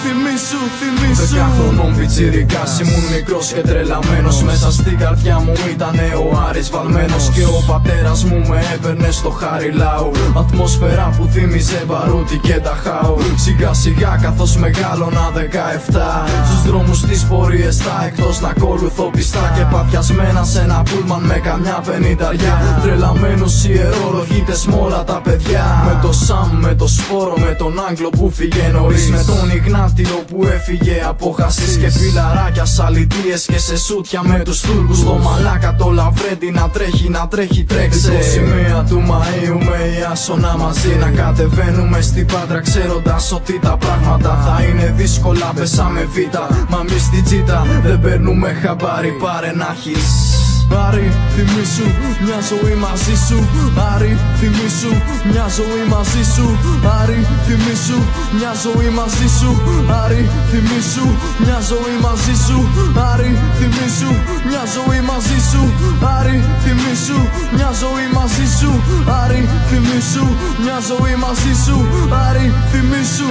θυμήσου. 10 χρονών πιτσιρικάς ήμουν μικρός και τρελαμένος. Μέσα στην καρδιά μου ήτανε ο Άρης βαλμένος. Και ο πατέρας μου με έπαιρνε στο Χαριλάου. Ατμόσφαιρα που θύμιζε Μπαρούτι και Ταχάου. Σιγά σιγά καθώς μεγάλωνα 17, στους δρόμους τις πορείες τα εκτός να ακολουθώ πιστά. Και παθιασμένα σε ένα πούλμαν με καμιά πενηνταριά. Τρελαμένους ιερολογίτες μ' όλα τα παιδιά. Με το Σαμ, με το Σπόρο, με τον Άγγλο που φύγε νωρίς. Με τον Ιγνάτιο που έφυγε από χασίς. Και φιλαράκια σαλιτίες και σε σούτια με τους Τούρκους. Στο μαλάκα το Λαβρέντι να τρέχει τρέξε. 21 του Μαΐου με Ιάσονα μαζί να κατεβαίνουμε στην Πάτρα, ξέροντας ότι τα πράγματα θα είναι δύσκολα. Πέσαμε βήτα, μα εμείς στην τσίτα δεν παίρνουμε χαμπάρι, πάρε να έχεις. Άρη, θυμήσου μια ζωή μαζί σου. Άρη, θυμήσου μια ζωή μαζί σου. Άρη, θυμήσου μια ζωή μαζί σου. Άρη, θυμήσου μια ζωή μαζί σου. Άρη, θυμήσου μια ζωή μαζί σου. Άρη, θυμήσου μια ζωή μαζί σου. Άρη, θυμήσου μια ζωή μαζί σου. Άρη, θυμήσου.